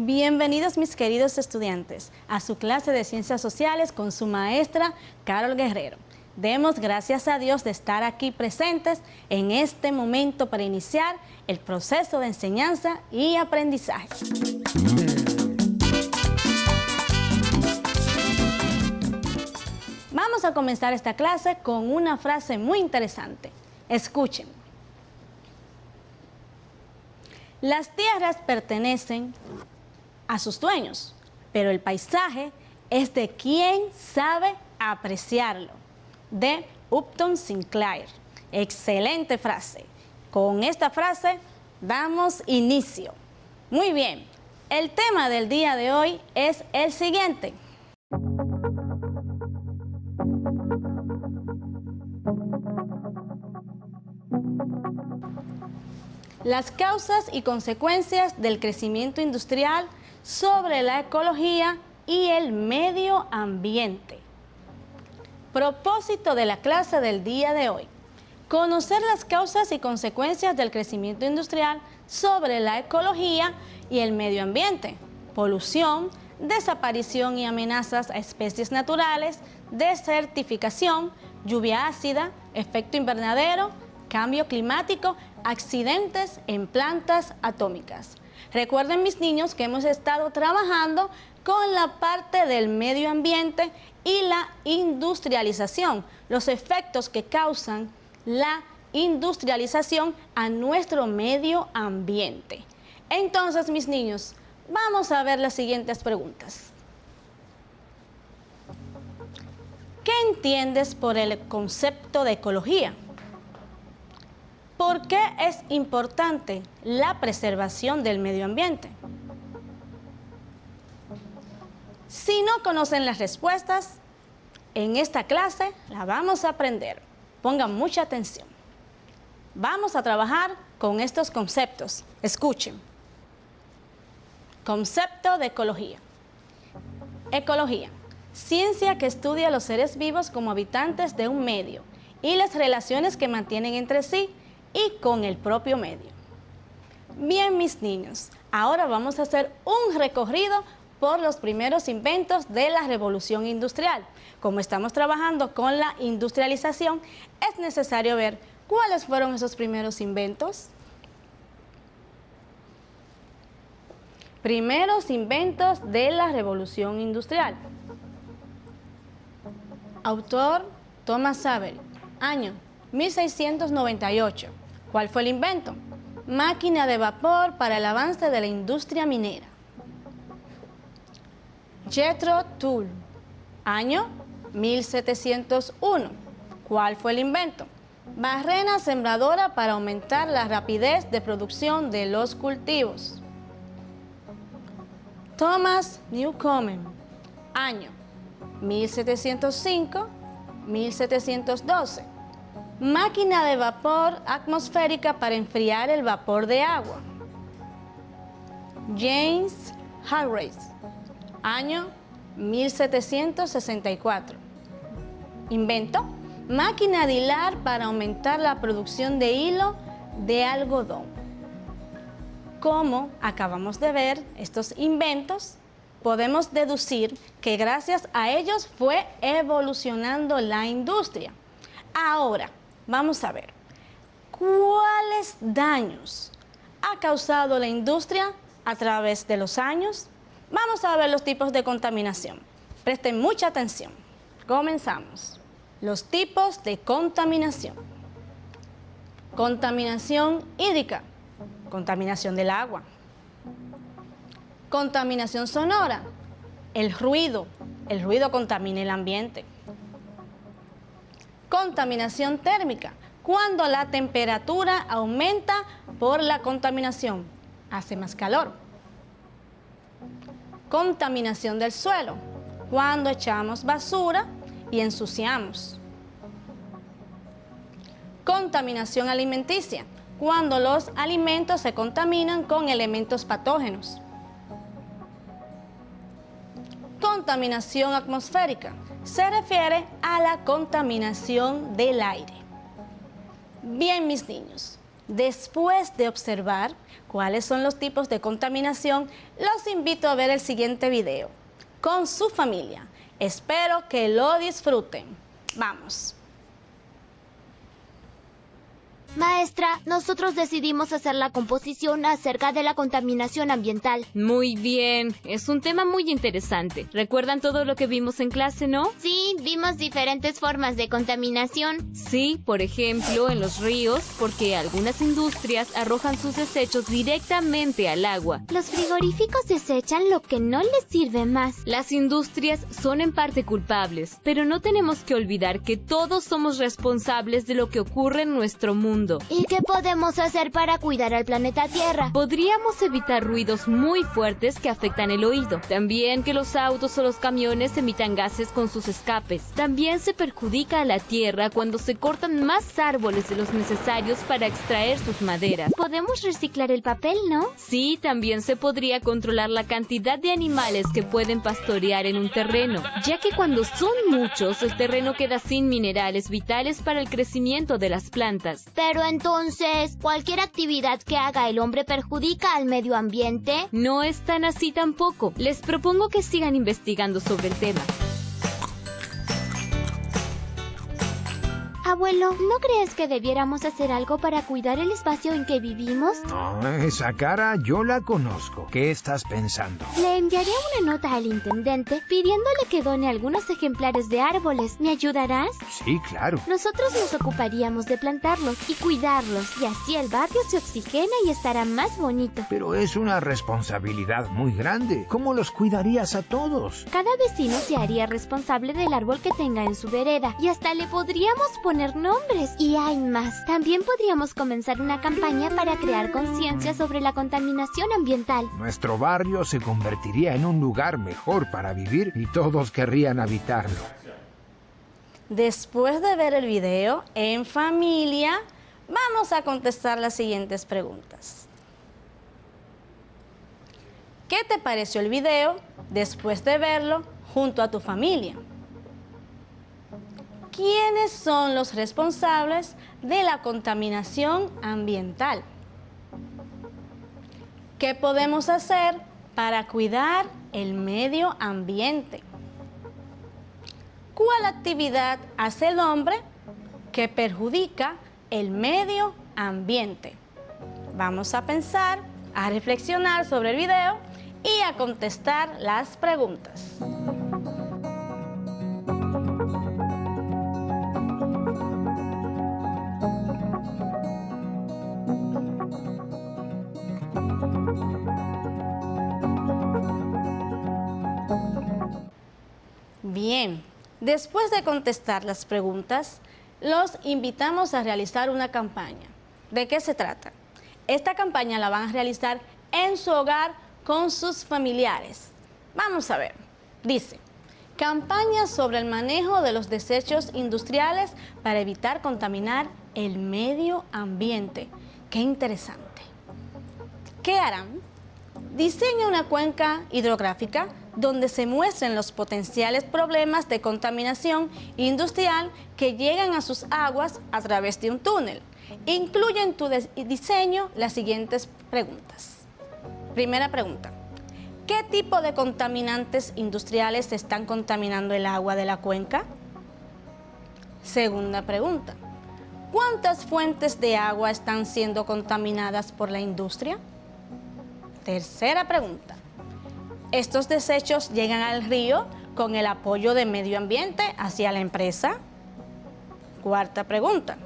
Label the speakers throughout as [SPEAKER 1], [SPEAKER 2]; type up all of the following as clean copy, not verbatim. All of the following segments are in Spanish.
[SPEAKER 1] Bienvenidos mis queridos estudiantes a su clase de Ciencias Sociales con su maestra Carol Guerrero. Demos gracias a Dios de estar aquí presentes en este momento para iniciar el proceso de enseñanza y aprendizaje. Vamos a comenzar esta clase con una frase muy interesante. Escuchen. Las tierras pertenecen a sus dueños, pero el paisaje es de quien sabe apreciarlo. De Upton Sinclair. Excelente frase. Con esta frase damos inicio. Muy bien, el tema del día de hoy es el siguiente. Las causas y consecuencias del crecimiento industrial sobre la ecología y el medio ambiente. Propósito de la clase del día de hoy: conocer las causas y consecuencias del crecimiento industrial sobre la ecología y el medio ambiente, polución, desaparición y amenazas a especies naturales, desertificación, lluvia ácida, efecto invernadero, cambio climático, accidentes en plantas atómicas. Recuerden, mis niños, que hemos estado trabajando con la parte del medio ambiente y la industrialización, los efectos que causan la industrialización a nuestro medio ambiente. Entonces, mis niños, vamos a ver las siguientes preguntas. ¿Qué entiendes por el concepto de ecología? ¿Por qué es importante la preservación del medio ambiente? Si no conocen las respuestas, en esta clase la vamos a aprender. Pongan mucha atención. Vamos a trabajar con estos conceptos. Escuchen. Concepto de ecología. Ecología: ciencia que estudia a los seres vivos como habitantes de un medio y las relaciones que mantienen entre sí y con el propio medio. Bien, mis niños, ahora vamos a hacer un recorrido por los primeros inventos de la revolución industrial. Como estamos trabajando con la industrialización, es necesario ver cuáles fueron esos primeros inventos. Primeros inventos de la revolución industrial. Autor: Thomas Savery. Año: 1698. ¿Cuál fue el invento? Máquina de vapor para el avance de la industria minera. Jethro Tull. Año: 1701. ¿Cuál fue el invento? Barrena sembradora para aumentar la rapidez de producción de los cultivos. Thomas Newcomen. Año: 1705-1712. Máquina de vapor atmosférica para enfriar el vapor de agua. James Hargreaves. Año: 1764. Invento: máquina de hilar para aumentar la producción de hilo de algodón. Como acabamos de ver estos inventos, podemos deducir que gracias a ellos fue evolucionando la industria. Ahora, vamos a ver, ¿cuáles daños ha causado la industria a través de los años? Vamos a ver los tipos de contaminación. Presten mucha atención. Comenzamos. Los tipos de contaminación. Contaminación hídrica, contaminación del agua. Contaminación sonora, el ruido contamina el ambiente. Contaminación térmica, cuando la temperatura aumenta por la contaminación, hace más calor. Contaminación del suelo, cuando echamos basura y ensuciamos. Contaminación alimenticia, cuando los alimentos se contaminan con elementos patógenos. Contaminación atmosférica, se refiere a la contaminación del aire. Bien, mis niños, Después de observar cuáles son los tipos de contaminación, los invito a ver el siguiente video con su familia. Espero que lo disfruten. Vamos.
[SPEAKER 2] Maestra, nosotros decidimos hacer la composición acerca de la contaminación ambiental.
[SPEAKER 3] Muy bien, es un tema muy interesante. ¿Recuerdan todo lo que vimos en clase, no?
[SPEAKER 2] Sí, vimos diferentes formas de contaminación.
[SPEAKER 3] Sí, por ejemplo, en los ríos, porque algunas industrias arrojan sus desechos directamente al agua.
[SPEAKER 2] Los frigoríficos desechan lo que no les sirve más.
[SPEAKER 3] Las industrias son en parte culpables, pero no tenemos que olvidar que todos somos responsables de lo que ocurre en nuestro mundo.
[SPEAKER 2] ¿Y qué podemos hacer para cuidar al planeta Tierra?
[SPEAKER 3] Podríamos evitar ruidos muy fuertes que afectan el oído. También que los autos o los camiones emitan gases con sus escapes. También se perjudica a la Tierra cuando se cortan más árboles de los necesarios para extraer sus maderas.
[SPEAKER 2] Podemos reciclar el papel, ¿no?
[SPEAKER 3] Sí, también se podría controlar la cantidad de animales que pueden pastorear en un terreno, ya que cuando son muchos, el terreno queda sin minerales vitales para el crecimiento de las plantas.
[SPEAKER 2] Pero entonces, ¿cualquier actividad que haga el hombre perjudica al medio ambiente?
[SPEAKER 3] No es tan así tampoco. Les propongo que sigan investigando sobre el tema.
[SPEAKER 2] Abuelo, ¿no crees que debiéramos hacer algo para cuidar el espacio en que vivimos?
[SPEAKER 4] No, esa cara yo la conozco. ¿Qué estás pensando?
[SPEAKER 2] Le enviaré una nota al intendente pidiéndole que done algunos ejemplares de árboles. ¿Me ayudarás?
[SPEAKER 4] Sí, claro.
[SPEAKER 2] Nosotros nos ocuparíamos de plantarlos y cuidarlos, y así el barrio se oxigena y estará más bonito.
[SPEAKER 4] Pero es una responsabilidad muy grande. ¿Cómo los cuidarías a todos?
[SPEAKER 2] Cada vecino se haría responsable del árbol que tenga en su vereda, y hasta le podríamos poner nombres. Y hay más. También podríamos comenzar una campaña para crear conciencia sobre la contaminación ambiental.
[SPEAKER 4] Nuestro barrio se convertiría en un lugar mejor para vivir y todos querrían habitarlo.
[SPEAKER 1] Después de ver el video en familia, vamos a contestar las siguientes preguntas. ¿Qué te pareció el video después de verlo junto a tu familia? ¿Quiénes son los responsables de la contaminación ambiental? ¿Qué podemos hacer para cuidar el medio ambiente? ¿Cuál actividad hace el hombre que perjudica el medio ambiente? Vamos a pensar, a reflexionar sobre el video y a contestar las preguntas. Bien, después de contestar las preguntas, los invitamos a realizar una campaña. ¿De qué se trata? Esta campaña la van a realizar en su hogar con sus familiares. Vamos a ver. Dice, campaña sobre el manejo de los desechos industriales para evitar contaminar el medio ambiente. Qué interesante. ¿Qué harán? Diseña una cuenca hidrográfica donde se muestren los potenciales problemas de contaminación industrial que llegan a sus aguas a través de un túnel. Incluye en tu diseño las siguientes preguntas. Primera pregunta. ¿Qué tipo de contaminantes industriales están contaminando el agua de la cuenca? Segunda pregunta. ¿Cuántas fuentes de agua están siendo contaminadas por la industria? Tercera pregunta. ¿Estos desechos llegan al río con el apoyo de medio ambiente hacia la empresa? Cuarta pregunta.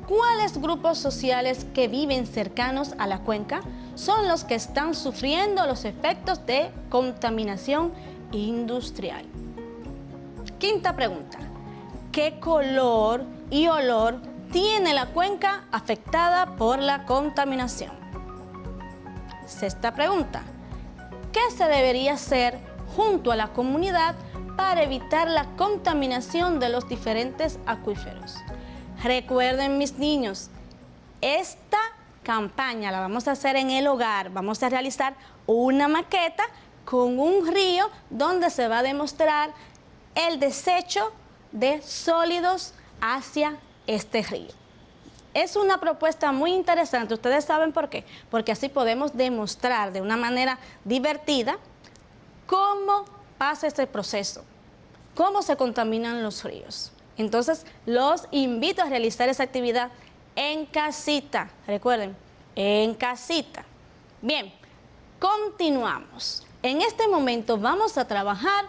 [SPEAKER 1] ¿Cuáles grupos sociales que viven cercanos a la cuenca son los que están sufriendo los efectos de contaminación industrial? Quinta pregunta. ¿Qué color y olor tiene la cuenca afectada por la contaminación? Sexta pregunta. ¿Qué se debería hacer junto a la comunidad para evitar la contaminación de los diferentes acuíferos? Recuerden, mis niños, esta campaña la vamos a hacer en el hogar. Vamos a realizar una maqueta con un río donde se va a demostrar el desecho de sólidos hacia este río. Es una propuesta muy interesante. ¿Ustedes saben por qué? Porque así podemos demostrar de una manera divertida cómo pasa este proceso, cómo se contaminan los ríos. Entonces, los invito a realizar esa actividad en casita. Recuerden, en casita. Bien, continuamos. En este momento vamos a trabajar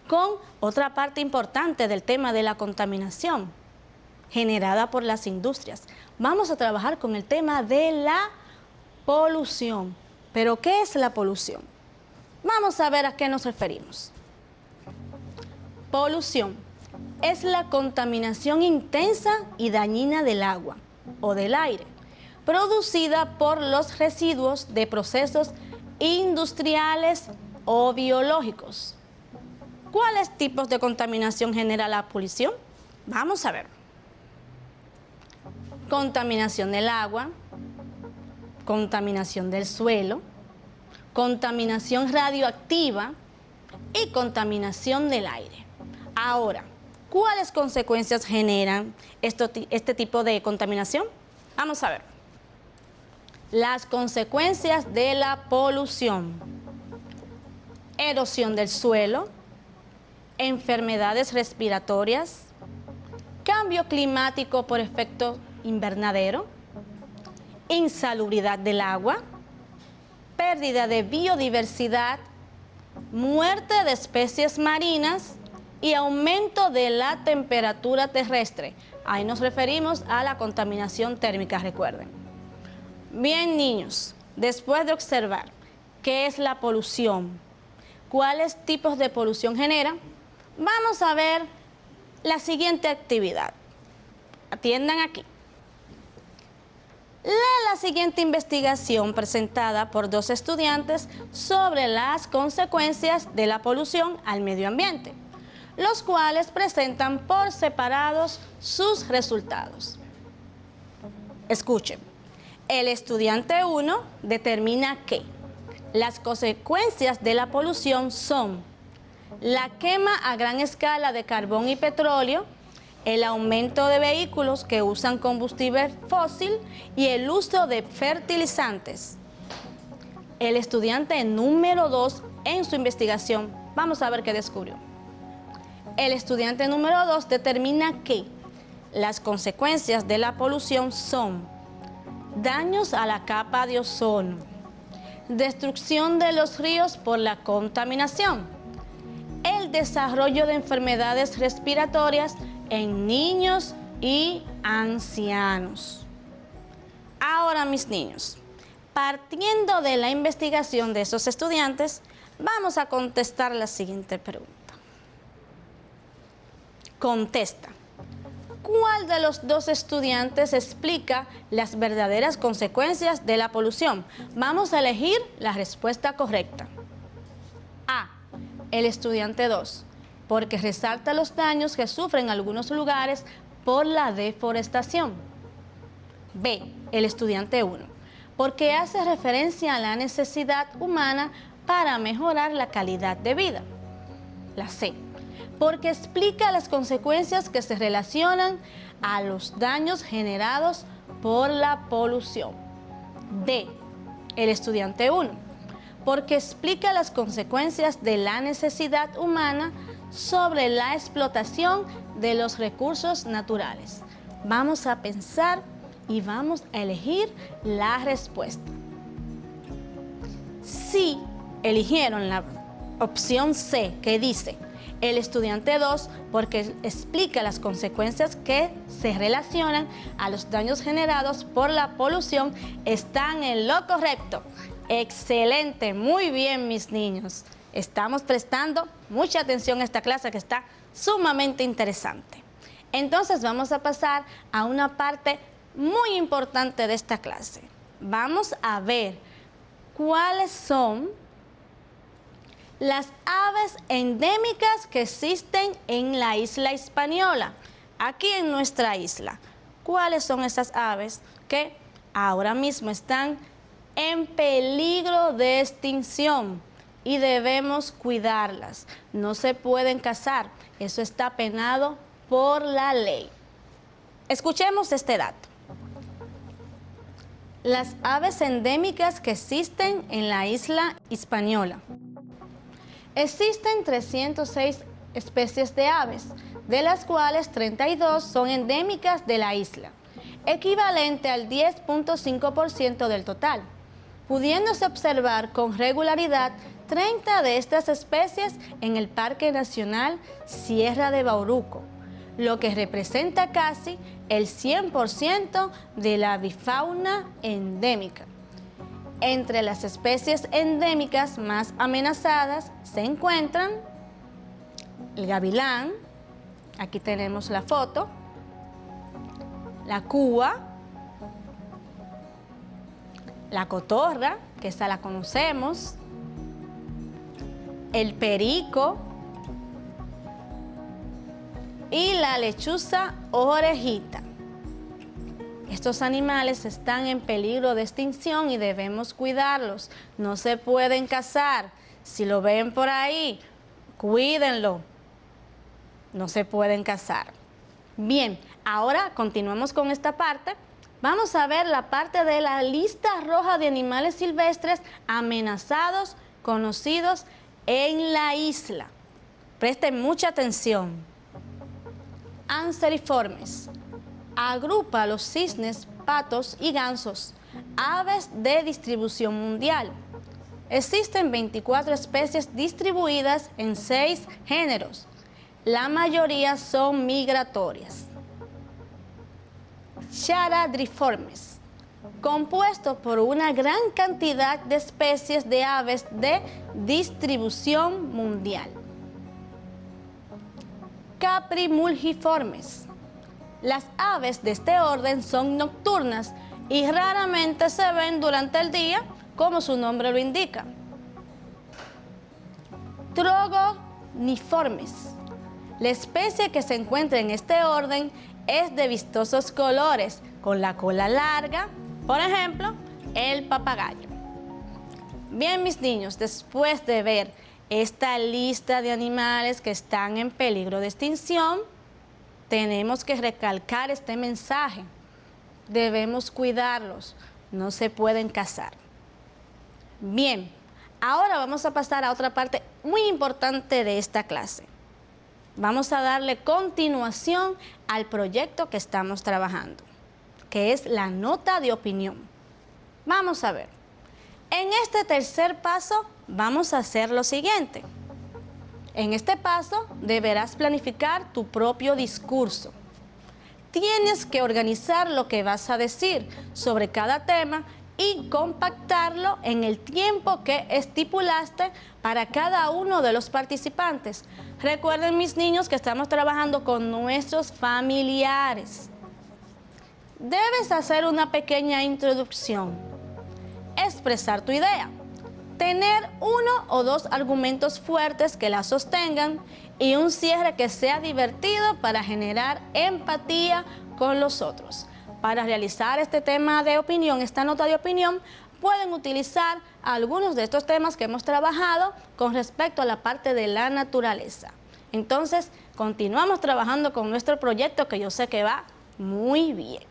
[SPEAKER 1] con otra parte importante del tema de la contaminación generada por las industrias. Vamos a trabajar con el tema de la polución. ¿Pero qué es la polución? Vamos a ver a qué nos referimos. Polución es la contaminación intensa y dañina del agua o del aire, producida por los residuos de procesos industriales o biológicos. ¿Cuáles tipos de contaminación genera la polución? Vamos a ver. Contaminación del agua, contaminación del suelo, contaminación radioactiva y contaminación del aire. Ahora, ¿cuáles consecuencias generan este tipo de contaminación? Vamos a ver. Las consecuencias de la polución: erosión del suelo, enfermedades respiratorias, cambio climático por efecto invernadero, insalubridad del agua, pérdida de biodiversidad, muerte de especies marinas y aumento de la temperatura terrestre. Ahí nos referimos a la contaminación térmica, recuerden. Bien, niños, después de observar qué es la polución, cuáles tipos de polución genera, vamos a ver la siguiente actividad. Atiendan aquí. Lea la siguiente investigación presentada por 2 estudiantes sobre las consecuencias de la polución al medio ambiente, los cuales presentan por separados sus resultados. Escuchen. El estudiante 1 determina que las consecuencias de la polución son la quema a gran escala de carbón y petróleo, el aumento de vehículos que usan combustible fósil y el uso de fertilizantes. El estudiante número 2 en su investigación, vamos a ver qué descubrió. El estudiante número 2 determina que las consecuencias de la polución son daños a la capa de ozono, destrucción de los ríos por la contaminación, el desarrollo de enfermedades respiratorias en niños y ancianos. Ahora, mis niños, partiendo de la investigación de esos estudiantes, vamos a contestar la siguiente pregunta. Contesta. ¿Cuál de los 2 estudiantes explica las verdaderas consecuencias de la polución? Vamos a elegir la respuesta correcta. A. El estudiante 2, porque resalta los daños que sufren algunos lugares por la deforestación. B. El estudiante 1, porque hace referencia a la necesidad humana para mejorar la calidad de vida. La C. Porque explica las consecuencias que se relacionan a los daños generados por la polución. D. El estudiante 1, porque explica las consecuencias de la necesidad humana sobre la explotación de los recursos naturales. Vamos a pensar y vamos a elegir la respuesta. Si eligieron la opción C, que dice el estudiante 2, porque explica las consecuencias que se relacionan a los daños generados por la polución, están en lo correcto. Excelente, muy bien, mis niños. Estamos prestando mucha atención a esta clase que está sumamente interesante. Entonces vamos a pasar a una parte muy importante de esta clase. Vamos a ver cuáles son las aves endémicas que existen en la isla Hispaniola, aquí en nuestra isla. ¿Cuáles son esas aves que ahora mismo están en peligro de extinción y debemos cuidarlas? No se pueden cazar, eso está penado por la ley. Escuchemos este dato. Las aves endémicas que existen en la isla Hispaniola. Existen 306 especies de aves, de las cuales 32 son endémicas de la isla, equivalente al 10.5% del total, pudiéndose observar con regularidad 30 de estas especies en el Parque Nacional Sierra de Bauruco, lo que representa casi el 100% de la avifauna endémica. Entre las especies endémicas más amenazadas se encuentran el gavilán, aquí tenemos la foto, la cúa, la cotorra, que esa la conocemos, el perico y la lechuza orejita. Estos animales están en peligro de extinción y debemos cuidarlos. No se pueden cazar. Si lo ven por ahí, cuídenlo. No se pueden cazar. Bien, ahora continuamos con esta parte. Vamos a ver la parte de la lista roja de animales silvestres amenazados, conocidos en la isla. Presten mucha atención. Anseriformes. Agrupa a los cisnes, patos y gansos, aves de distribución mundial. Existen 24 especies distribuidas en 6 géneros. La mayoría son migratorias. Charadriformes, compuesto por una gran cantidad de especies de aves de distribución mundial. Caprimulgiformes. Las aves de este orden son nocturnas y raramente se ven durante el día, como su nombre lo indica. Trogoniformes. La especie que se encuentra en este orden es de vistosos colores, con la cola larga, por ejemplo, el papagayo. Bien, mis niños, después de ver esta lista de animales que están en peligro de extinción, tenemos que recalcar este mensaje. Debemos cuidarlos, no se pueden cazar. Bien, ahora vamos a pasar a otra parte muy importante de esta clase. Vamos a darle continuación al proyecto que estamos trabajando, que es la nota de opinión. Vamos a ver. En este tercer paso vamos a hacer lo siguiente. En este paso deberás planificar tu propio discurso. Tienes que organizar lo que vas a decir sobre cada tema y compactarlo en el tiempo que estipulaste para cada uno de los participantes. Recuerden, mis niños, que estamos trabajando con nuestros familiares. Debes hacer una pequeña introducción, expresar tu idea, tener 1 o 2 argumentos fuertes que la sostengan y un cierre que sea divertido para generar empatía con los otros. Para realizar este tema de opinión, esta nota de opinión, pueden utilizar algunos de estos temas que hemos trabajado con respecto a la parte de la naturaleza. Entonces, continuamos trabajando con nuestro proyecto, que yo sé que va muy bien.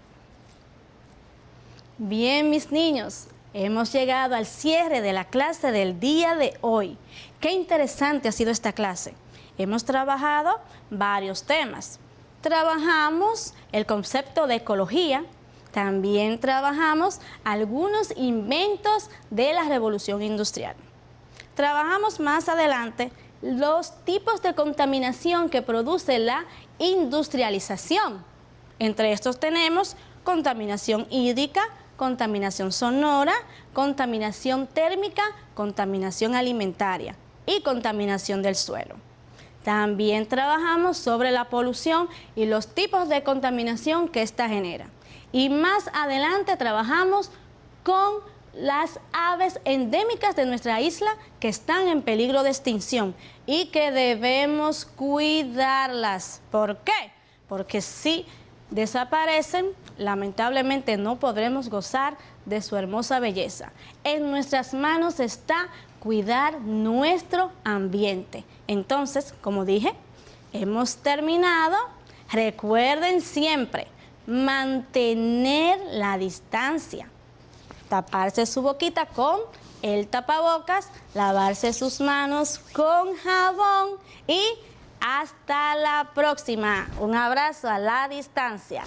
[SPEAKER 1] Bien, mis niños, hemos llegado al cierre de la clase del día de hoy. Qué interesante ha sido esta clase. Hemos trabajado varios temas. Trabajamos el concepto de ecología, también trabajamos algunos inventos de la revolución industrial. Trabajamos más adelante los tipos de contaminación que produce la industrialización. Entre estos tenemos contaminación hídrica, contaminación sonora, contaminación térmica, contaminación alimentaria y contaminación del suelo. También trabajamos sobre la polución y los tipos de contaminación que ésta genera. Y más adelante trabajamos con las aves endémicas de nuestra isla que están en peligro de extinción y que debemos cuidarlas. ¿Por qué? Porque si desaparecen, lamentablemente no podremos gozar de su hermosa belleza. En nuestras manos está cuidar nuestro ambiente. Entonces, como dije, hemos terminado. Recuerden siempre mantener la distancia. taparse su boquita con el tapabocas, lavarse sus manos con jabón y hasta la próxima. Un abrazo a la distancia.